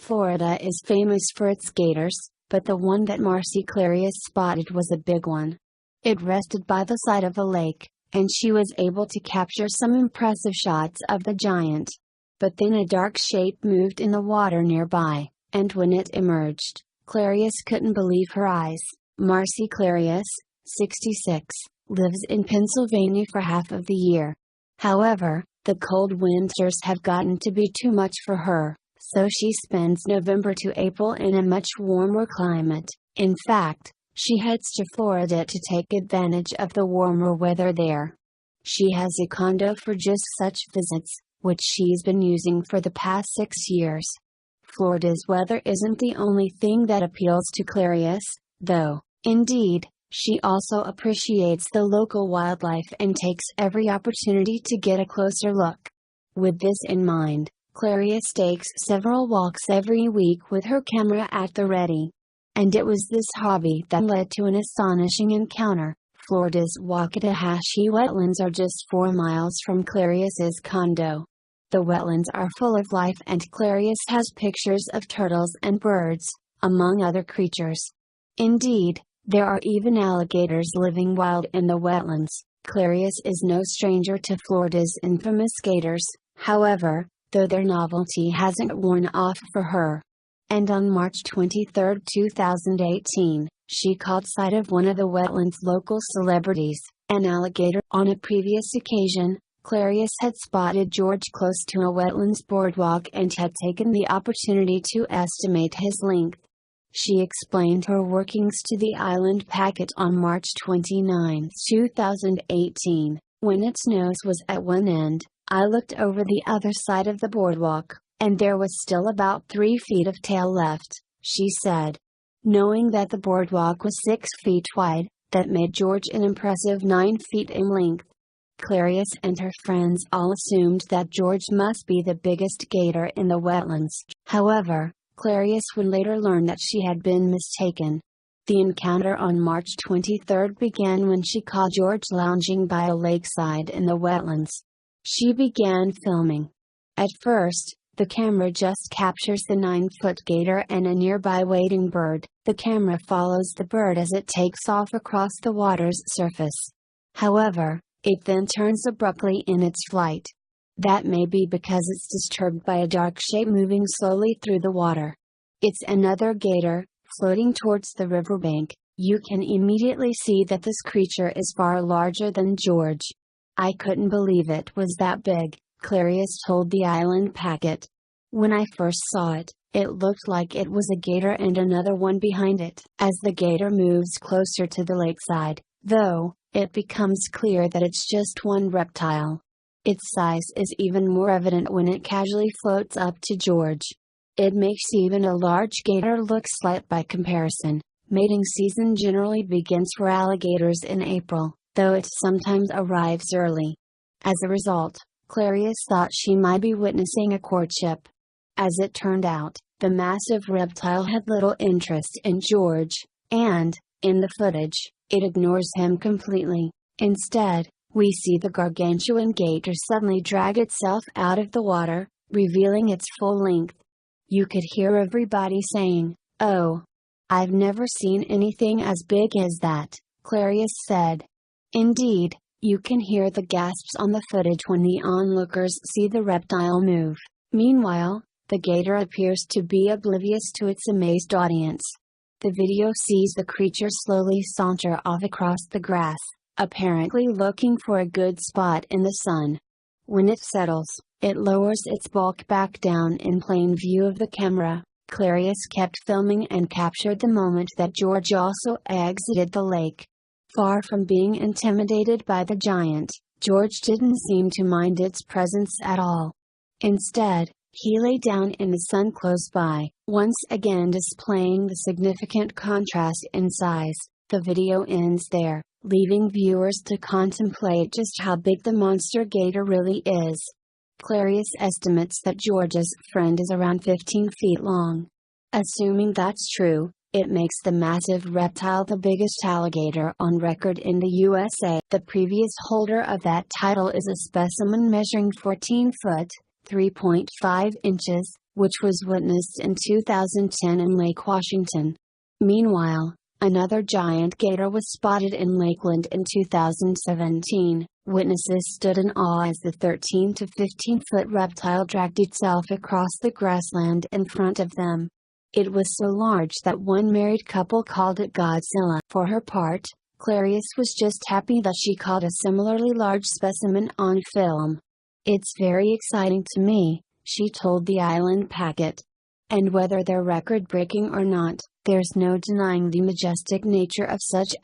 Florida is famous for its gators, but the one that Marcy Clarius spotted was a big one. It rested by the side of a lake, and she was able to capture some impressive shots of the giant. But then a dark shape moved in the water nearby, and when it emerged, Clarius couldn't believe her eyes. Marcy Clarius, 66, lives in Pennsylvania for half of the year. However, the cold winters have gotten to be too much for her, so she spends November to April in a much warmer climate. In fact, she heads to Florida to take advantage of the warmer weather there. She has a condo for just such visits, which she's been using for the past 6 years. Florida's weather isn't the only thing that appeals to Clarius, though. Indeed, she also appreciates the local wildlife and takes every opportunity to get a closer look. With this in mind, Clarius takes several walks every week with her camera at the ready. And it was this hobby that led to an astonishing encounter. Florida's Waxahachie wetlands are just 4 miles from Clarius's condo. The wetlands are full of life, and Clarius has pictures of turtles and birds, among other creatures. Indeed, there are even alligators living wild in the wetlands. Clarius is no stranger to Florida's infamous gators, however, though their novelty hasn't worn off for her. And on March 23, 2018, she caught sight of one of the wetland's local celebrities, an alligator. On a previous occasion, Clarius had spotted George close to a wetlands boardwalk and had taken the opportunity to estimate his length. She explained her workings to the Island Packet on March 29, 2018. When its nose was at one end, I looked over the other side of the boardwalk, and there was still about 3 feet of tail left, she said. Knowing that the boardwalk was 6 feet wide, that made George an impressive 9 feet in length. Clarius and her friends all assumed that George must be the biggest gator in the wetlands. However, Clarius would later learn that she had been mistaken. The encounter on March 23 began when she caught George lounging by a lakeside in the wetlands. She began filming. At first, the camera just captures the 9-foot gator and a nearby wading bird. The camera follows the bird as it takes off across the water's surface. However, it then turns abruptly in its flight. That may be because it's disturbed by a dark shape moving slowly through the water. It's another gator, floating towards the riverbank. You can immediately see that this creature is far larger than George. I couldn't believe it was that big, Clarius told the Island Packet. When I first saw it, it looked like it was a gator and another one behind it. As the gator moves closer to the lakeside, though, it becomes clear that it's just one reptile. Its size is even more evident when it casually floats up to George. It makes even a large gator look slight by comparison. Mating season generally begins for alligators in April, though it sometimes arrives early. As a result, Clarius thought she might be witnessing a courtship. As it turned out, the massive reptile had little interest in George, and, in the footage, it ignores him completely. Instead, we see the gargantuan gator suddenly drag itself out of the water, revealing its full length. You could hear everybody saying, "Oh, I've never seen anything as big as that," Clarius said. Indeed, you can hear the gasps on the footage when the onlookers see the reptile move. Meanwhile, the gator appears to be oblivious to its amazed audience. The video sees the creature slowly saunter off across the grass, apparently looking for a good spot in the sun. When it settles, it lowers its bulk back down in plain view of the camera. Clarius kept filming and captured the moment that George also exited the lake. Far from being intimidated by the giant, George didn't seem to mind its presence at all. Instead, he lay down in the sun close by, once again displaying the significant contrast in size. The video ends there, leaving viewers to contemplate just how big the monster gator really is. Clarius estimates that George's friend is around 15 feet long. Assuming that's true, it makes the massive reptile the biggest alligator on record in the USA. The previous holder of that title is a specimen measuring 14 foot, 3.5 inches, which was witnessed in 2010 in Lake Washington. Meanwhile, another giant gator was spotted in Lakeland in 2017. Witnesses stood in awe as the 13 to 15-foot reptile dragged itself across the grassland in front of them. It was so large that one married couple called it Godzilla. For her part, Clarius was just happy that she caught a similarly large specimen on film. "It's very exciting to me," she told the Island Packet. And whether they're record-breaking or not, there's no denying the majestic nature of such